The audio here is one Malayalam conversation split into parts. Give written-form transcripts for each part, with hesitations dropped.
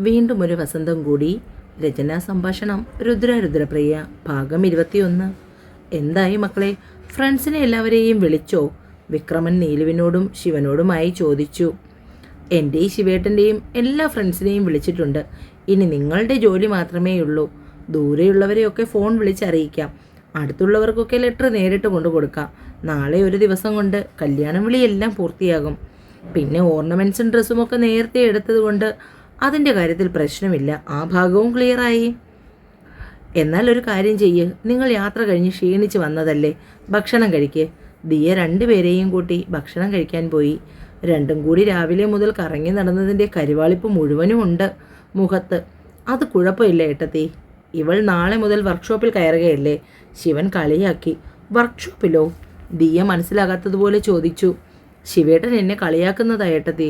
വീണ്ടും ഒരു വസന്തം കൂടി. രചനാ സംഭാഷണം രുദ്രപ്രിയ ഭാഗം 21. എന്തായി മക്കളെ, ഫ്രണ്ട്സിനെ എല്ലാവരെയും വിളിച്ചോ? വിക്രമൻ നീലുവിനോടും ശിവനോടുമായി ചോദിച്ചു. എൻ്റെയും ശിവേട്ടൻ്റെയും എല്ലാ ഫ്രണ്ട്സിനെയും വിളിച്ചിട്ടുണ്ട്. ഇനി നിങ്ങളുടെ ജോലി മാത്രമേ ഉള്ളൂ. ദൂരെയുള്ളവരെയൊക്കെ ഫോൺ വിളിച്ചറിയിക്കാം. അടുത്തുള്ളവർക്കൊക്കെ ലെറ്റർ നേരിട്ട് കൊണ്ടു കൊടുക്കാം. നാളെ ഒരു ദിവസം കൊണ്ട് കല്യാണം വിളിയെല്ലാം പൂർത്തിയാകും. പിന്നെ ഓർണമെൻറ്റ്സും ഡ്രസ്സുമൊക്കെ നേരത്തെ എടുത്തത് കൊണ്ട് അതിൻ്റെ കാര്യത്തിൽ പ്രശ്നമില്ല. ആ ഭാഗവും ക്ലിയറായി. എന്നാൽ ഒരു കാര്യം ചെയ്യ്, നിങ്ങൾ യാത്ര കഴിഞ്ഞ് ക്ഷീണിച്ച് വന്നതല്ലേ, ഭക്ഷണം കഴിക്ക്. ദിയ രണ്ടുപേരെയും കൂട്ടി ഭക്ഷണം കഴിക്കാൻ പോയി. രണ്ടും കൂടി രാവിലെ മുതൽ കറങ്ങി നടന്നതിൻ്റെ കരുവാളിപ്പ് മുഴുവനും ഉണ്ട് മുഖത്ത്. അത് കുഴപ്പമില്ല ഏട്ടത്തി, ഇവൾ നാളെ മുതൽ വർക്ക്ഷോപ്പിൽ കയറുകയല്ലേ. ശിവൻ കളിയാക്കി. വർക്ക്ഷോപ്പിലോ? ദിയ മനസ്സിലാകാത്തതുപോലെ ചോദിച്ചു. ശിവേട്ടൻ എന്നെ കളിയാക്കുന്നതാ ഏട്ടത്തി.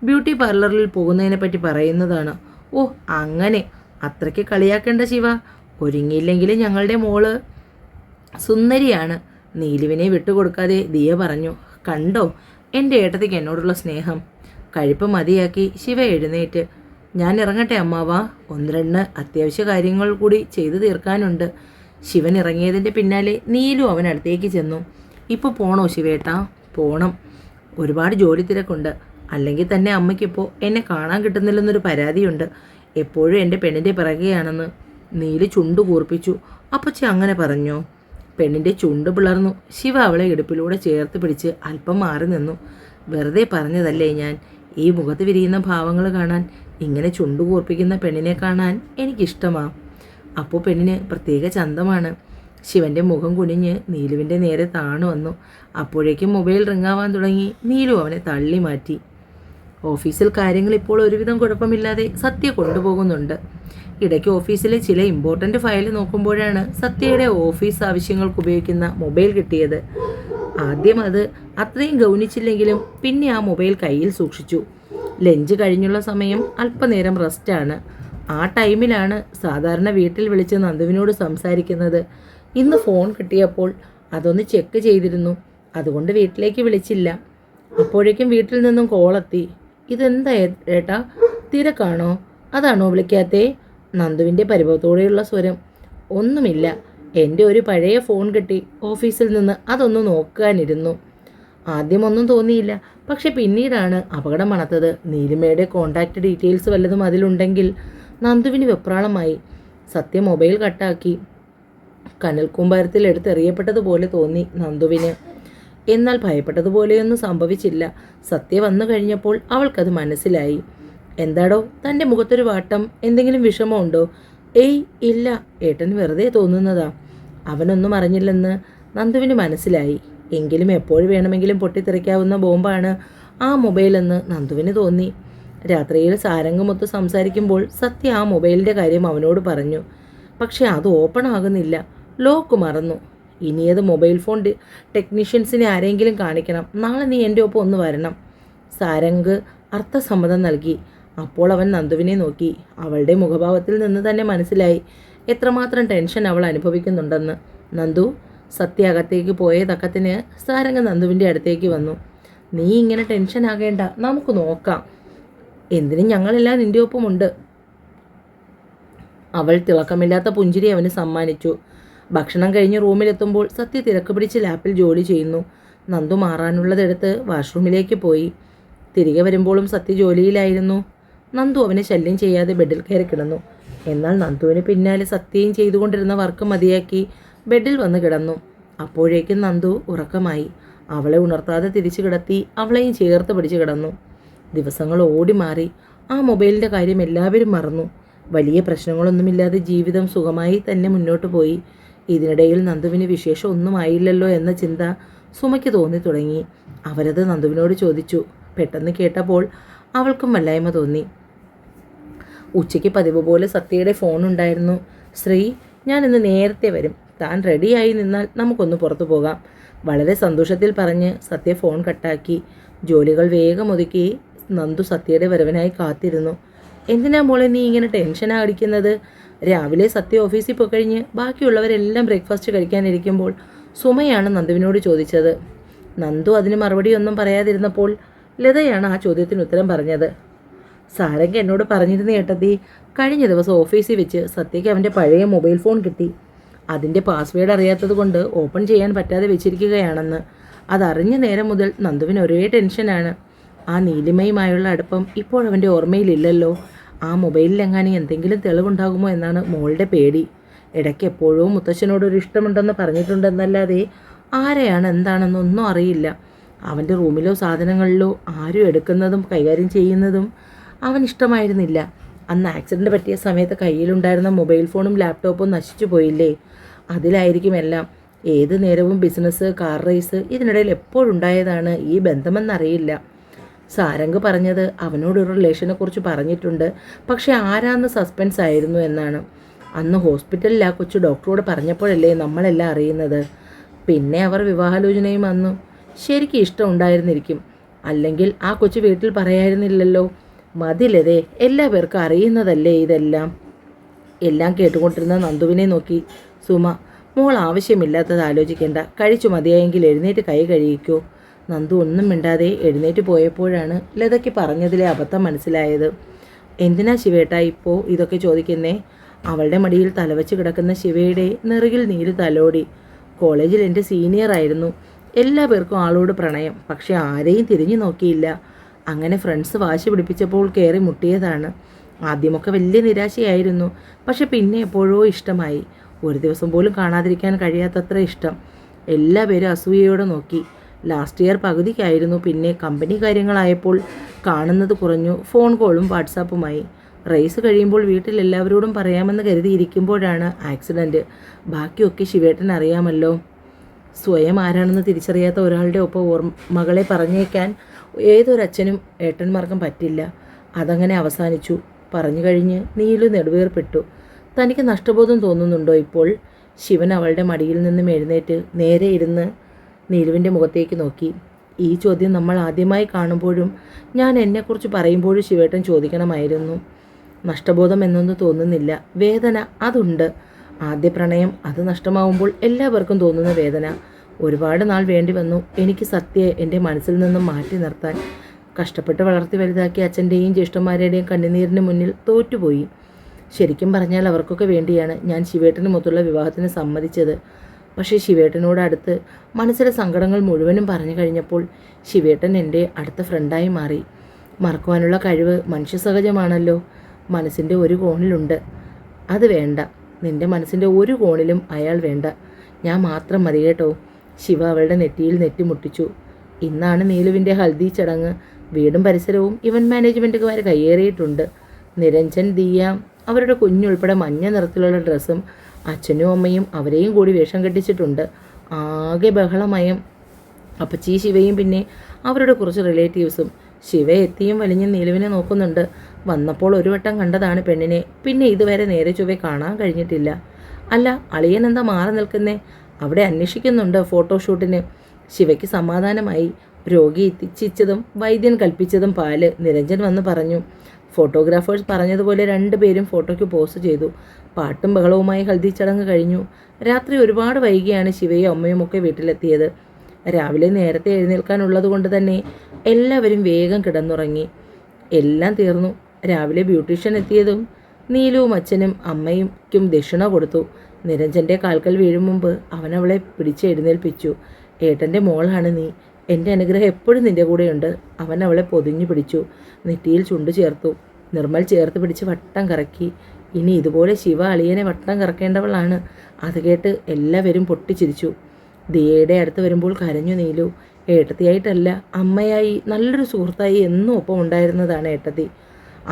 ബ്യൂട്ടി പാർലറിൽ പോകുന്നതിനെപ്പറ്റി പറയുന്നതാണ്. ഓ അങ്ങനെ, അത്രയ്ക്ക് കളിയാക്കേണ്ട ശിവ. ഒരുങ്ങിയില്ലെങ്കിൽ ഞങ്ങളുടെ മോള് സുന്ദരിയാണ്. നീലുവിനെ വിട്ടുകൊടുക്കാതെ ദിയ പറഞ്ഞു. കണ്ടോ എൻ്റെ ഏട്ടത്തിക്ക് എന്നോടുള്ള സ്നേഹം. കഴിപ്പ് മതിയാക്കി ശിവ എഴുന്നേറ്റ്. ഞാൻ ഇറങ്ങട്ടെ അമ്മാവാ, ഒന്ന് രണ്ട് അത്യാവശ്യ കാര്യങ്ങൾ കൂടി ചെയ്തു തീർക്കാനുണ്ട്. ശിവൻ ഇറങ്ങിയതിൻ്റെ പിന്നാലെ നീലു അവനടുത്തേക്ക് ചെന്നു. ഇപ്പോൾ പോണോ ശിവേട്ടാ? പോണം, ഒരുപാട് ജോലി തിരക്കുണ്ട്. അല്ലെങ്കിൽ തന്നെ അമ്മയ്ക്കിപ്പോൾ എന്നെ കാണാൻ കിട്ടുന്നില്ലെന്നൊരു പരാതിയുണ്ട്. എപ്പോഴും എൻ്റെ പെണ്ണിൻ്റെ പിറകെയാണെന്ന്. നീല് ചുണ്ടു കൂർപ്പിച്ചു. അപ്പച്ചി അങ്ങനെ പറഞ്ഞോ? പെണ്ണിൻ്റെ ചുണ്ട് പിളർന്നു. ശിവ അവളെ ഇടുപ്പിലൂടെ ചേർത്ത് പിടിച്ച് അല്പം മാറി നിന്നു. വെറുതെ പറഞ്ഞതല്ലേ ഞാൻ. ഈ മുഖത്ത് വിരിയുന്ന ഭാവങ്ങൾ കാണാൻ, ഇങ്ങനെ ചുണ്ടു കൂർപ്പിക്കുന്ന പെണ്ണിനെ കാണാൻ എനിക്കിഷ്ടമാണ്. അപ്പോൾ പെണ്ണിന് പ്രത്യേക ചന്തമാണ്. ശിവൻ്റെ മുഖം കുനിഞ്ഞ് നീലുവിൻ്റെ നേരെ താണു വന്നു. അപ്പോഴേക്കും മൊബൈൽ റിങ്ങാവാൻ തുടങ്ങി. നീലു അവനെ തള്ളി മാറ്റി. ഓഫീസിൽ കാര്യങ്ങൾ ഇപ്പോൾ ഒരുവിധം കുഴപ്പമില്ലാതെ സത്യ കൊണ്ടുപോകുന്നുണ്ട്. ഇടയ്ക്ക് ഓഫീസിലെ ചില ഇമ്പോർട്ടൻ്റ് ഫയൽ നോക്കുമ്പോഴാണ് സത്യയുടെ ഓഫീസ് ആവശ്യങ്ങൾക്ക് ഉപയോഗിക്കുന്ന മൊബൈൽ കിട്ടിയത്. ആദ്യം അത് അത്രയും ഗൗനിച്ചില്ലെങ്കിലും പിന്നെ ആ മൊബൈൽ കയ്യിൽ സൂക്ഷിച്ചു. ലഞ്ച് കഴിഞ്ഞുള്ള സമയം അല്പനേരം റെസ്റ്റാണ്. ആ ടൈമിലാണ് സാധാരണ വീട്ടിൽ വിളിച്ച് നന്ദുവിനോട് സംസാരിക്കുന്നത്. ഇന്ന് ഫോൺ കിട്ടിയപ്പോൾ അതൊന്ന് ചെക്ക് ചെയ്തിരുന്നു. അതുകൊണ്ട് വീട്ടിലേക്ക് വിളിച്ചില്ല. അപ്പോഴേക്കും വീട്ടിൽ നിന്നും കോളെത്തി. ഇതെന്താ ഏട്ടാ, തിരക്കാണോ? അതാണോ വിളിക്കാത്തേ? നന്ദുവിൻ്റെ പരിഭവത്തോടെയുള്ള സ്വരം. ഒന്നുമില്ല, എൻ്റെ ഒരു പഴയ ഫോൺ കിട്ടി ഓഫീസിൽ നിന്ന്, അതൊന്ന് നോക്കാനിരുന്നു. ആദ്യമൊന്നും തോന്നിയില്ല, പക്ഷെ പിന്നീടാണ് അപകടം മണത്തത്. നീലിമയുടെ കോൺടാക്റ്റ് ഡീറ്റെയിൽസ് വല്ലതും അതിലുണ്ടെങ്കിൽ. നന്ദുവിന് വെപ്രാളമായി. സത്യ മൊബൈൽ കട്ടാക്കി. കനൽക്കൂമ്പാരത്തിൽ എടുത്തെറിയപ്പെട്ടതുപോലെ തോന്നി നന്ദുവിന്. എന്നാൽ ഭയപ്പെട്ടതുപോലെയൊന്നും സംഭവിച്ചില്ല. സത്യ വന്നു കഴിഞ്ഞപ്പോൾ അവൾക്കത് മനസ്സിലായി. എന്താടോ തൻ്റെ മുഖത്തൊരു വാട്ടം? എന്തെങ്കിലും വിഷമമുണ്ടോ? ഏയ് ഇല്ല, ഏട്ടൻ വെറുതെ തോന്നുന്നതാ. അവനൊന്നും അറിഞ്ഞില്ലെന്ന് നന്ദുവിന് മനസ്സിലായി. എങ്കിലും എപ്പോഴും വേണമെങ്കിലും പൊട്ടിത്തെറിക്കാവുന്ന ബോംബാണ് ആ മൊബൈലെന്ന് നന്ദുവിന് തോന്നി. രാത്രിയിൽ സാരംഗമൊത്ത് സംസാരിക്കുമ്പോൾ സത്യ ആ മൊബൈലിൻ്റെ കാര്യം അവനോട് പറഞ്ഞു. പക്ഷെ അത് ഓപ്പൺ ആകുന്നില്ല, ലോക്ക് മറന്നു. ഇനിയത് മൊബൈൽ ഫോൺ ടെക്നീഷ്യൻസിനെ ആരെങ്കിലും കാണിക്കണം. നാളെ നീ എൻ്റെ ഒപ്പം ഒന്ന് വരണം. സാരംഗ് അർത്ഥസമ്മതം നൽകി. അപ്പോൾ അവൻ നന്ദുവിനെ നോക്കി. അവളുടെ മുഖഭാവത്തിൽ നിന്ന് തന്നെ മനസ്സിലായി എത്രമാത്രം ടെൻഷൻ അവൾ അനുഭവിക്കുന്നുണ്ടെന്ന്. നന്ദു, സത്യ അകത്തേക്ക് പോയ തക്കത്തിന് സാരംഗ് നന്ദുവിൻ്റെ അടുത്തേക്ക് വന്നു. നീ ഇങ്ങനെ ടെൻഷൻ ആകേണ്ട, നമുക്ക് നോക്കാം. എന്തിനും ഞങ്ങളെല്ലാം നിൻ്റെ ഒപ്പമുണ്ട്. അവൾ തിളക്കമില്ലാത്ത പുഞ്ചിരി അവന് സമ്മാനിച്ചു. ഭക്ഷണം കഴിഞ്ഞ് റൂമിലെത്തുമ്പോൾ സത്യ തിരക്ക് പിടിച്ച് ലാപ്പിൽ ജോലി ചെയ്യുന്നു. നന്ദു മാറാനുള്ളതെടുത്ത് വാഷ്റൂമിലേക്ക് പോയി. തിരികെ വരുമ്പോഴും സത്യ ജോലിയിലായിരുന്നു. നന്ദു അവനെ ശല്യം ചെയ്യാതെ ബെഡിൽ കയറി കിടന്നു. എന്നാൽ നന്ദുവിന് പിന്നാലെ സത്യയും ചെയ്തുകൊണ്ടിരുന്ന വർക്ക് മതിയാക്കി ബെഡിൽ വന്ന് കിടന്നു. അപ്പോഴേക്കും നന്ദു ഉറക്കമായി. അവളെ ഉണർത്താതെ തിരിച്ചു കിടത്തി അവളെയും ചേർത്ത് പിടിച്ച് കിടന്നു. ദിവസങ്ങൾ ഓടി മാറി. ആ മൊബൈലിൻ്റെ കാര്യം എല്ലാവരും മറന്നു. വലിയ പ്രശ്നങ്ങളൊന്നുമില്ലാതെ ജീവിതം സുഖമായി തന്നെ മുന്നോട്ട് പോയി. ഇതിനിടയിൽ നന്ദുവിന് വിശേഷം ഒന്നും ആയില്ലല്ലോ എന്ന ചിന്ത സുമയ്ക്ക് തോന്നി തുടങ്ങി. അവരത് നന്ദുവിനോട് ചോദിച്ചു. പെട്ടെന്ന് കേട്ടപ്പോൾ അവൾക്കും വല്ലായ്മ തോന്നി. ഉച്ചയ്ക്ക് പതിവ് പോലെ സത്യയുടെ ഫോൺ ഉണ്ടായിരുന്നു. ശ്രീ, ഞാനിന്ന് നേരത്തെ വരും. താൻ റെഡിയായി നിന്നാൽ നമുക്കൊന്ന് പുറത്തു പോകാം. വളരെ സന്തോഷത്തിൽ പറഞ്ഞ് സത്യ ഫോൺ കട്ടാക്കി. ജോലികൾ വേഗം ഒതുക്കി നന്ദു സത്യയുടെ വരവിനായി കാത്തിരുന്നു. എന്തിനാ മോളെ നീ ഇങ്ങനെ ടെൻഷനാ അടിക്കുന്നത്? രാവിലെ സത്യ ഓഫീസിൽ പോയി കഴിഞ്ഞ് ബാക്കിയുള്ളവരെല്ലാം ബ്രേക്ക്ഫാസ്റ്റ് കഴിക്കാനിരിക്കുമ്പോൾ സുമയാണ് നന്ദുവിനോട് ചോദിച്ചത്. നന്ദു അതിന് മറുപടി ഒന്നും പറയാതിരുന്നപ്പോൾ ലതയാണ് ആ ചോദ്യത്തിന് ഉത്തരം പറഞ്ഞത്. സാരംഗ എന്നോട് പറഞ്ഞിരുന്ന ഏട്ടത്തി, കഴിഞ്ഞ ദിവസം ഓഫീസിൽ വെച്ച് സത്യയ്ക്ക് അവൻ്റെ പഴയ മൊബൈൽ ഫോൺ കിട്ടി. അതിൻ്റെ പാസ്വേഡ് അറിയാത്തത് കൊണ്ട് ഓപ്പൺ ചെയ്യാൻ പറ്റാതെ വെച്ചിരിക്കുകയാണെന്ന്. അതറിഞ്ഞ നേരം മുതൽ നന്ദുവിന് ഒരേ ടെൻഷനാണ്. ആ നീലിമയുമായുള്ള അടുപ്പം ഇപ്പോൾ അവൻ്റെ ഓർമ്മയിലില്ലല്ലോ. ആ മൊബൈലിലെങ്ങാനും എന്തെങ്കിലും തെളിവുണ്ടാകുമോ എന്നാണ് മോളുടെ പേടി. ഇടയ്ക്ക് എപ്പോഴും മുത്തശ്ശനോടൊരു ഇഷ്ടമുണ്ടെന്ന് പറഞ്ഞിട്ടുണ്ടെന്നല്ലാതെ ആരെയാണ് എന്താണെന്നൊന്നും അറിയില്ല. അവൻ്റെ റൂമിലോ സാധനങ്ങളിലോ ആരും എടുക്കുന്നതും കൈകാര്യം ചെയ്യുന്നതും അവൻ ഇഷ്ടമായിരുന്നില്ല. അന്ന് ആക്സിഡൻറ്റ് പറ്റിയ സമയത്ത് കയ്യിലുണ്ടായിരുന്ന മൊബൈൽ ഫോണും ലാപ്ടോപ്പും നശിച്ചു പോയില്ലേ, അതിലായിരിക്കും എല്ലാം. ഏത് നേരവും ബിസിനസ്, കാർ റേസ്, ഇതിനിടയിൽ എപ്പോഴുണ്ടായതാണ് ഈ ബന്ധമെന്നറിയില്ല. സാരംഗ് പറഞ്ഞത് അവനോടൊരു റിലേഷനെക്കുറിച്ച് പറഞ്ഞിട്ടുണ്ട്, പക്ഷെ ആരാന്ന് സസ്പെൻസ് ആയിരുന്നു എന്നാണ്. അന്ന് ഹോസ്പിറ്റലിൽ ആ കൊച്ചു ഡോക്ടറോട് പറഞ്ഞപ്പോഴല്ലേ നമ്മളെല്ലാം അറിയുന്നത്. പിന്നെ അവർ വിവാഹാലോചനയും വന്നു. ശരിക്കും ഇഷ്ടം ഉണ്ടായിരുന്നിരിക്കും, അല്ലെങ്കിൽ ആ കൊച്ചു വീട്ടിൽ പറയായിരുന്നില്ലല്ലോ. മതിലതേ, എല്ലാ പേർക്കും അറിയുന്നതല്ലേ ഇതെല്ലാം. എല്ലാം കേട്ടുകൊണ്ടിരുന്ന നന്ദുവിനെ നോക്കി സുമ, മോൾ ആവശ്യമില്ലാത്തത് ആലോചിക്കേണ്ട, കഴിച്ചു മതിയായെങ്കിൽ എഴുന്നേറ്റ് കൈ കഴിയിക്കോ. നന്ദു ഒന്നും മിണ്ടാതെ എഴുന്നേറ്റ് പോയപ്പോഴാണ് ലതയ്ക്ക് പറഞ്ഞതിലെ അബദ്ധം മനസ്സിലായത്. എന്തിനാ ശിവേട്ട ഇപ്പോൾ ഇതൊക്കെ ചോദിക്കുന്നേ? അവളുടെ മടിയിൽ തലവച്ച് കിടക്കുന്ന ശിവയുടെ നെറുകിൽ നീര് തലോടി. കോളേജിൽ എൻ്റെ സീനിയറായിരുന്നു. എല്ലാ പേർക്കും ആളോട് പ്രണയം, പക്ഷെ ആരെയും തിരിഞ്ഞു നോക്കിയില്ല. അങ്ങനെ ഫ്രണ്ട്സ് വാശി പിടിപ്പിച്ചപ്പോൾ കയറി മുട്ടിയതാണ്. ആദ്യമൊക്കെ വലിയ നിരാശയായിരുന്നു, പക്ഷെ പിന്നെ എപ്പോഴോ ഇഷ്ടമായി. ഒരു ദിവസം പോലും കാണാതിരിക്കാൻ കഴിയാത്തത്ര ഇഷ്ടം. എല്ലാവരും അസൂയയോടെ നോക്കി. ലാസ്റ്റ് ഇയർ പകുതിക്കായിരുന്നു പിന്നെ കമ്പനി കാര്യങ്ങളായപ്പോൾ കാണുന്നത് കുറഞ്ഞു. ഫോൺ കോളും വാട്സാപ്പുമായി. റേസ് കഴിയുമ്പോൾ വീട്ടിൽ എല്ലാവരോടും പറയാമെന്ന് കരുതിയിരിക്കുമ്പോഴാണ് ആക്സിഡൻറ്റ്. ബാക്കിയൊക്കെ ശിവേട്ടൻ അറിയാമല്ലോ. സ്വയം ആരാണെന്ന് തിരിച്ചറിയാത്ത ഒരാളുടെ ഒപ്പം മകളെ പറഞ്ഞേക്കാൻ ഏതൊരച്ഛനും ഏട്ടന്മാർക്കും പറ്റില്ല. അതങ്ങനെ അവസാനിച്ചു. പറഞ്ഞു കഴിഞ്ഞ് നീലു നെടുവേർപ്പെട്ടു. തനിക്ക് നഷ്ടബോധം തോന്നുന്നുണ്ടോ ഇപ്പോൾ? ശിവൻ അവളുടെ മടിയിൽ നിന്നും എഴുന്നേറ്റ് നേരെ ഇരുന്ന് നീലുവിൻ്റെ മുഖത്തേക്ക് നോക്കി. ഈ ചോദ്യം നമ്മൾ ആദ്യമായി കാണുമ്പോഴും ഞാൻ എന്നെക്കുറിച്ച് പറയുമ്പോഴും ശിവേട്ടൻ ചോദിക്കണമായിരുന്നു. നഷ്ടബോധം എന്നൊന്നും തോന്നുന്നില്ല, വേദന അതുണ്ട്. ആദ്യ പ്രണയം, അത് നഷ്ടമാവുമ്പോൾ എല്ലാവർക്കും തോന്നുന്ന വേദന. ഒരുപാട് നാൾ വേണ്ടി വന്നു എനിക്ക് സത്യയെ എൻ്റെ മനസ്സിൽ നിന്നും മാറ്റി നിർത്താൻ. കഷ്ടപ്പെട്ട് വളർത്തി വലുതാക്കിയ അച്ഛൻ്റെയും ജ്യേഷ്ഠന്മാരുടെയും കണ്ണുനീരിന് മുന്നിൽ തോറ്റുപോയി. ശരിക്കും പറഞ്ഞാൽ അവർക്കൊക്കെ വേണ്ടിയാണ് ഞാൻ ശിവേട്ടനുമൊത്തുള്ള വിവാഹത്തിന് സമ്മതിച്ചത്. പക്ഷേ ശിവേട്ടനോട് അടുത്ത് മനസ്സിലെ സങ്കടങ്ങൾ മുഴുവനും പറഞ്ഞു കഴിഞ്ഞപ്പോൾ ശിവേട്ടൻ എൻ്റെ അടുത്ത ഫ്രണ്ടായി മാറി. മറക്കുവാനുള്ള കഴിവ് മനുഷ്യസഹജമാണല്ലോ. മനസ്സിൻ്റെ ഒരു കോണിലുണ്ട്. അത് വേണ്ട, നിൻ്റെ മനസ്സിൻ്റെ ഒരു കോണിലും അയാൾ വേണ്ട, ഞാൻ മാത്രം മതി കേട്ടോ. ശിവ അവളുടെ നെറ്റിയിൽ നെറ്റിമുട്ടിച്ചു. ഇന്നാണ് നീലുവിൻ്റെ ഹൽദി ചടങ്ങ്. വീടും പരിസരവും ഇവൻറ്റ് മാനേജ്മെൻറ്റുകാർ കയ്യേറിയിട്ടുണ്ട്. നിരഞ്ജൻ, ദിയ, അവരുടെ കുഞ്ഞുൾപ്പെടെ മഞ്ഞ നിറത്തിലുള്ള ഡ്രസ്സും അച്ഛനും അമ്മയും അവരെയും കൂടി വേഷം കെട്ടിച്ചിട്ടുണ്ട്. ആകെ ബഹളമയം. അപ്പച്ചി ശിവയും പിന്നെ അവരുടെ കുറച്ച് റിലേറ്റീവ്സും. ശിവ എത്തിയും വലിഞ്ഞ് നീലുവിനെ നോക്കുന്നുണ്ട്. വന്നപ്പോൾ ഒരു വട്ടം കണ്ടതാണ് പെണ്ണിനെ, പിന്നെ ഇതുവരെ നേരെ ചൊവ്വെ കാണാൻ കഴിഞ്ഞിട്ടില്ല. അല്ല, അളിയൻ എന്താ മാറി നിൽക്കുന്നേ? അവിടെ അന്വേഷിക്കുന്നുണ്ട് ഫോട്ടോഷൂട്ടിന്. ശിവയ്ക്ക് സമാധാനമായി. രോഗി എത്തിച്ചതും വൈദ്യൻ കൽപ്പിച്ചതും പാല്. നിരഞ്ജൻ വന്ന് പറഞ്ഞു. ഫോട്ടോഗ്രാഫേഴ്സ് പറഞ്ഞതുപോലെ രണ്ടുപേരും ഫോട്ടോയ്ക്ക് പോസ്റ്റ് ചെയ്തു. പാട്ടും ബഹളവുമായി ഹൽദി ചടങ്ങ് കഴിഞ്ഞു. രാത്രി ഒരുപാട് വൈകിയാണ് ശിവയും അമ്മയും ഒക്കെ വീട്ടിലെത്തിയത്. രാവിലെ നേരത്തെ എഴുന്നേൽക്കാനുള്ളത് കൊണ്ട് തന്നെ എല്ലാവരും വേഗം കിടന്നുറങ്ങി. എല്ലാം തീർന്നു. രാവിലെ ബ്യൂട്ടീഷ്യൻ എത്തിയതും നീലുവും അച്ഛനും അമ്മയ്ക്കും ദക്ഷിണ കൊടുത്തു. നിരഞ്ജൻ്റെ കാൽക്കൽ വീഴും മുമ്പ് അവനവളെ പിടിച്ച് എഴുന്നേൽപ്പിച്ചു. ഏട്ടൻ്റെ മോളാണ് നീ, എൻ്റെ അനുഗ്രഹം എപ്പോഴും നിൻ്റെ കൂടെയുണ്ട്. അവൻ അവളെ പൊതിഞ്ഞു പിടിച്ചു. നെറ്റിയിൽ ചുണ്ടു ചേർത്തു. നിർമ്മൽ ചേർത്ത് പിടിച്ച് വട്ടം കറക്കി. ഇനി ഇതുപോലെ ശിവ അളിയനെ വട്ടം കറക്കേണ്ടവളാണ്. അത് കേട്ട് എല്ലാവരും പൊട്ടിച്ചിരിച്ചു. ദിയയുടെ അടുത്ത് വരുമ്പോൾ കരഞ്ഞു നീലു. ഏട്ടത്തിയായിട്ടല്ല, അമ്മയായി, നല്ലൊരു സുഹൃത്തായി എന്നും ഒപ്പം ഉണ്ടായിരുന്നതാണ് ഏട്ടത്തി.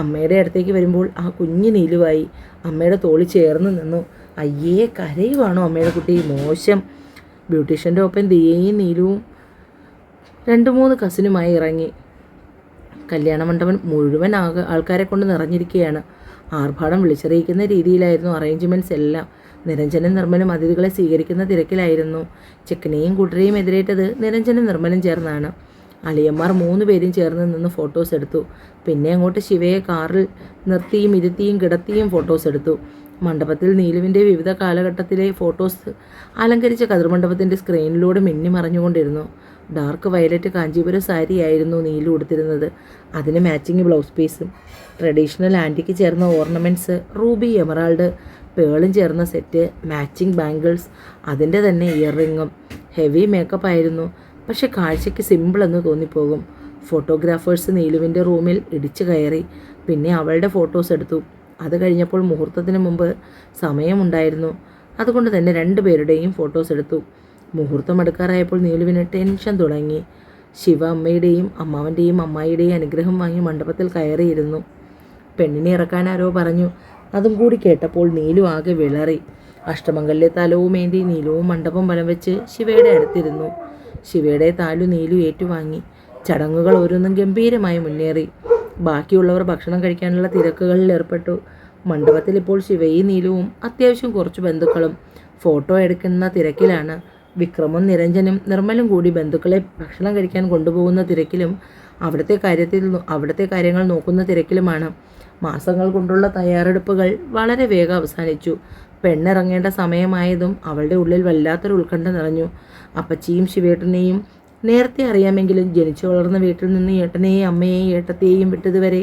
അമ്മയുടെ അടുത്തേക്ക് വരുമ്പോൾ ആ കുഞ്ഞു നീലുവായി. അമ്മയുടെ തോളി ചേർന്ന് നിന്നു. അയ്യേ, കരയുവാണോ അമ്മയുടെ കുട്ടി? മോശം. ബ്യൂട്ടീഷ്യൻ്റെ ഒപ്പം ദിയയും നീലുവും 2-3 കസിനുമായി ഇറങ്ങി. കല്യാണ മണ്ഡപം മുഴുവൻ ആൾക്കാരെ കൊണ്ട് നിറഞ്ഞിരിക്കുകയാണ്. ആർഭാടം വിളിച്ചറിയിക്കുന്ന രീതിയിലായിരുന്നു അറേഞ്ച്മെൻറ്റ്സ് എല്ലാം. നിരഞ്ജനും നിർമ്മലും അതിഥികളെ സ്വീകരിക്കുന്ന തിരക്കിലായിരുന്നു. ചെക്കനെയും കൂട്ടരെയും എതിരേറ്റത് നിരഞ്ജനും നിർമ്മലും ചേർന്നാണ്. അളിയന്മാർ 3 പേരും ചേർന്ന് നിന്ന് ഫോട്ടോസ് എടുത്തു. പിന്നെ അങ്ങോട്ട് ശിവയെ കാറിൽ നിർത്തിയും ഇരുത്തിയും കിടത്തിയും ഫോട്ടോസ് എടുത്തു. മണ്ഡപത്തിൽ നീലുവിൻ്റെ വിവിധ കാലഘട്ടത്തിലെ ഫോട്ടോസ് അലങ്കരിച്ച കതിർമണ്ഡപത്തിൻ്റെ സ്ക്രീനിലൂടെ മിന്നിമറഞ്ഞുകൊണ്ടിരുന്നു. ഡാർക്ക് വയലറ്റ് കാഞ്ചീപുരം സാരിയായിരുന്നു നീലു ഉടുത്തിരുന്നത്. അതിന് മാച്ചിങ് ബ്ലൗസ് പീസും. ട്രഡീഷണൽ ആൻറ്റിക്ക് ചേർന്ന ഓർണമെൻറ്റ്സ്, റൂബി, എമറാൾഡ്, പേളും ചേർന്ന സെറ്റ്, മാച്ചിങ് ബാംഗിൾസ്, അതിൻ്റെ തന്നെ ഇയർ റിങ്ങും. ഹെവി മേക്കപ്പ് ആയിരുന്നു, പക്ഷെ കാഴ്ചയ്ക്ക് സിമ്പിളെന്ന് തോന്നിപ്പോകും. ഫോട്ടോഗ്രാഫേഴ്സ് നീലുവിൻ്റെ റൂമിൽ ഇടിച്ചു കയറി. പിന്നെ അവളുടെ ഫോട്ടോസ് എടുത്തു. അത് കഴിഞ്ഞപ്പോൾ മുഹൂർത്തത്തിന് മുമ്പ് സമയമുണ്ടായിരുന്നു. അതുകൊണ്ട് തന്നെ 2 പേരുടെയും ഫോട്ടോസ് എടുത്തു. മുഹൂർത്തം എടുക്കാറായപ്പോൾ നീലുവിന് ടെൻഷൻ തുടങ്ങി. ശിവ അമ്മയുടെയും അമ്മാവൻ്റെയും അമ്മായിയുടെയും അനുഗ്രഹം വാങ്ങി മണ്ഡപത്തിൽ കയറിയിരുന്നു. പെണ്ണിനെ ഇറക്കാൻ ആരോ പറഞ്ഞു. അതും കൂടി കേട്ടപ്പോൾ നീലു ആകെ വിളറി. അഷ്ടമംഗല്യ താലവുമേന്തി നീലുവും മണ്ഡപം വലം വെച്ച് ശിവയുടെ അടുത്തിരുന്നു. ശിവയുടെ താലു നീലു ഏറ്റുവാങ്ങി. ചടങ്ങുകൾ ഓരോന്നും ഗംഭീരമായി മുന്നേറി. ബാക്കിയുള്ളവർ ഭക്ഷണം കഴിക്കാനുള്ള തിരക്കുകളിൽ ഏർപ്പെട്ടു. മണ്ഡപത്തിൽ ഇപ്പോൾ ശിവയും നീലുവും അത്യാവശ്യം കുറച്ച് ബന്ധുക്കളും ഫോട്ടോ എടുക്കുന്ന തിരക്കിലാണ്. വിക്രമും നിരഞ്ജനും നിർമ്മലും കൂടി ബന്ധുക്കളെ ഭക്ഷണം കഴിക്കാൻ കൊണ്ടുപോകുന്ന തിരക്കിലും അവിടുത്തെ കാര്യങ്ങൾ നോക്കുന്ന തിരക്കിലുമാണ്. മാസങ്ങൾ കൊണ്ടുള്ള തയ്യാറെടുപ്പുകൾ വളരെ വേഗം അവസാനിച്ചു. പെണ്ണിറങ്ങേണ്ട സമയമായതും അവളുടെ ഉള്ളിൽ വല്ലാത്തൊരു ഉത്കണ്ഠ നിറഞ്ഞു. അപ്പച്ചിയും ശിവേട്ടനെയും നേരത്തെ അറിയാമെങ്കിലും ജനിച്ചു വളർന്ന വീട്ടിൽ നിന്ന് ഏട്ടനെയും അമ്മയെയും ഏട്ടത്തെയും വിട്ടതുവരെ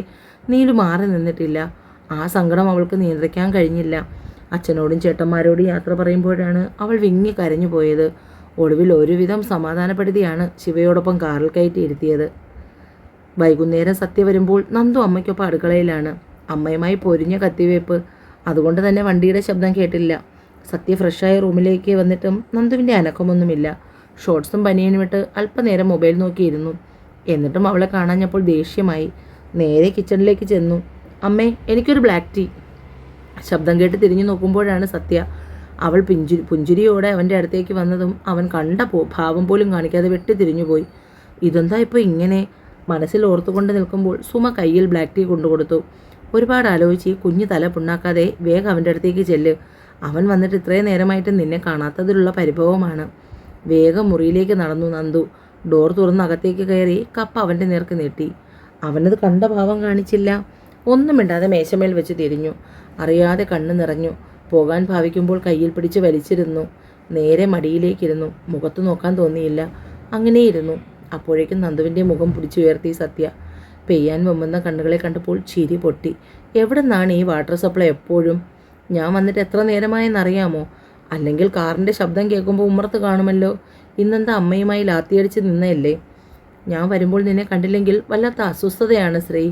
നീലു മാറി നിന്നിട്ടില്ല. ആ സങ്കടം അവൾക്ക് നിയന്ത്രിക്കാൻ കഴിഞ്ഞില്ല. അച്ഛനോടും ചേട്ടന്മാരോടും യാത്ര പറയുമ്പോഴാണ് അവൾ വിങ്ങി കരഞ്ഞു പോയത്. ഒടുവിൽ ഒരുവിധം സമാധാനപ്പെടുത്തിയാണ് ശിവയോടൊപ്പം കാറിൽ കയറ്റി ഇരുത്തിയത്. വൈകുന്നേരം സത്യ വരുമ്പോൾ നന്ദു അമ്മയ്ക്കൊപ്പം അടുക്കളയിലാണ്. അമ്മയുമായി പൊരിഞ്ഞ കത്തിവയ്പ്പ്. അതുകൊണ്ട് തന്നെ വണ്ടിയുടെ ശബ്ദം കേട്ടില്ല. സത്യ ഫ്രഷായ റൂമിലേക്ക് വന്നിട്ടും നന്ദുവിൻ്റെ അനക്കമൊന്നുമില്ല. ഷോർട്ട്സും ബനിയനും ഇട്ട് അല്പനേരം മൊബൈൽ നോക്കിയിരുന്നു. എന്നിട്ടും അവളെ കാണാഞ്ഞപ്പോൾ ദേഷ്യമായി. നേരെ കിച്ചണിലേക്ക് ചെന്നു. അമ്മേ, എനിക്കൊരു ബ്ലാക്ക് ടീ. ശബ്ദം കേട്ട് തിരിഞ്ഞു നോക്കുമ്പോഴാണ് സത്യ. അവൾ പുഞ്ചിരിയോടെ അവൻ്റെ അടുത്തേക്ക് വന്നതും അവൻ കണ്ട ഭാവം പോലും കാണിക്കാതെ വെട്ടിത്തിരിഞ്ഞുപോയി. ഇതെന്താ ഇപ്പോൾ ഇങ്ങനെ? മനസ്സിൽ ഓർത്തുകൊണ്ട് നിൽക്കുമ്പോൾ സുമ കയ്യിൽ ബ്ലാക്ക് ടീ കൊണ്ടുകൊടുത്തു. ഒരുപാട് ആലോചിച്ച് കുഞ്ഞു തല പുണ്ണാക്കാതെ വേഗം അവൻ്റെ അടുത്തേക്ക് ചെല്ല്. അവൻ വന്നിട്ട് ഇത്രയും നേരമായിട്ട് നിന്നെ കാണാത്തതിലുള്ള പരിഭവമാണ്. വേഗം മുറിയിലേക്ക് നടന്നു നന്ദു. ഡോർ തുറന്ന് അകത്തേക്ക് കയറി കപ്പ് അവൻ്റെ നേർക്ക് നീട്ടി. അവനത് കണ്ട ഭാവം കാണിച്ചില്ല. ഒന്നും മിണ്ടാതെ മേശമേൽ വെച്ച് തിരിഞ്ഞു. അറിയാതെ കണ്ണ് നിറഞ്ഞു. പോകാൻ ഭാവിക്കുമ്പോൾ കയ്യിൽ പിടിച്ച് വലിച്ചിരുന്നു. നേരെ മടിയിലേക്കിരുന്നു. മുഖത്ത് നോക്കാൻ തോന്നിയില്ല. അങ്ങനെയിരുന്നു. അപ്പോഴേക്കും നന്ദുവിൻ്റെ മുഖം പിടിച്ചുയർത്തി സത്യ. പെയ്യാൻ വെമ്പുന്ന കണ്ണുകളെ കണ്ടപ്പോൾ ചിരി പൊട്ടി. എവിടെ നിന്നാണ് ഈ വാട്ടർ സപ്ലൈ എപ്പോഴും? ഞാൻ വന്നിട്ട് എത്ര നേരമായെന്നറിയാമോ? അല്ലെങ്കിൽ കാറിൻ്റെ ശബ്ദം കേൾക്കുമ്പോൾ ഉമ്മർത്ത് കാണുമല്ലോ. ഇന്നെന്താ അമ്മയുമായി ലാത്തിയടിച്ച് നിന്നയല്ലേ? ഞാൻ വരുമ്പോൾ നിന്നെ കണ്ടില്ലെങ്കിൽ വല്ലാത്ത അസ്വസ്ഥതയാണ് ശ്രീ.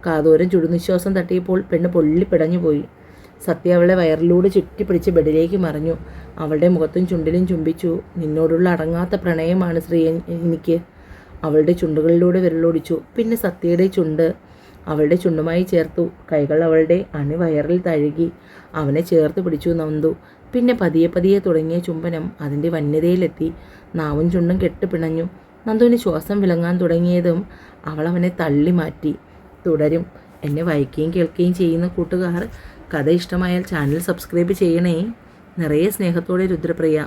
കാതോരം ചുടുനിശ്വാസം തട്ടിയപ്പോൾ പെണ്ണ് പൊള്ളിപ്പിടഞ്ഞുപോയി. സത്യ അവളെ വയറിലൂടെ ചുറ്റിപ്പിടിച്ച് ബെഡിലേക്ക് മറിഞ്ഞു. അവളുടെ മുഖത്തും ചുണ്ടിലും ചുംബിച്ചു. നിന്നോടുള്ള അടങ്ങാത്ത പ്രണയമാണ് ശ്രീ എനിക്ക്. അവളുടെ ചുണ്ടുകളിലൂടെ വിരലോടിച്ചു. പിന്നെ സത്യയുടെ ചുണ്ട് അവളുടെ ചുണ്ടുമായി ചേർത്തു. കൈകൾ അവളുടെ അണിവയറിൽ തഴുകി. അവനെ ചേർത്ത് പിടിച്ചു നന്ദു. പിന്നെ പതിയെ പതിയെ തുടങ്ങിയ ചുംബനം അതിൻ്റെ വന്യതയിലെത്തി. നാവും ചുണ്ടും കെട്ടുപിണഞ്ഞു. നന്ദുവിന് ശ്വാസം വിളങ്ങാൻ തുടങ്ങിയതും അവൾ അവനെ തള്ളി മാറ്റി. തുടരും. എന്നെ വായിക്കുകയും കേൾക്കുകയും ചെയ്യുന്ന കൂട്ടുകാർ, കഥ ഇഷ്ടമായാൽ ചാനൽ സബ്സ്ക്രൈബ് ചെയ്യണേ. നിറയെ സ്നേഹത്തോടെ രുദ്രപ്രിയ.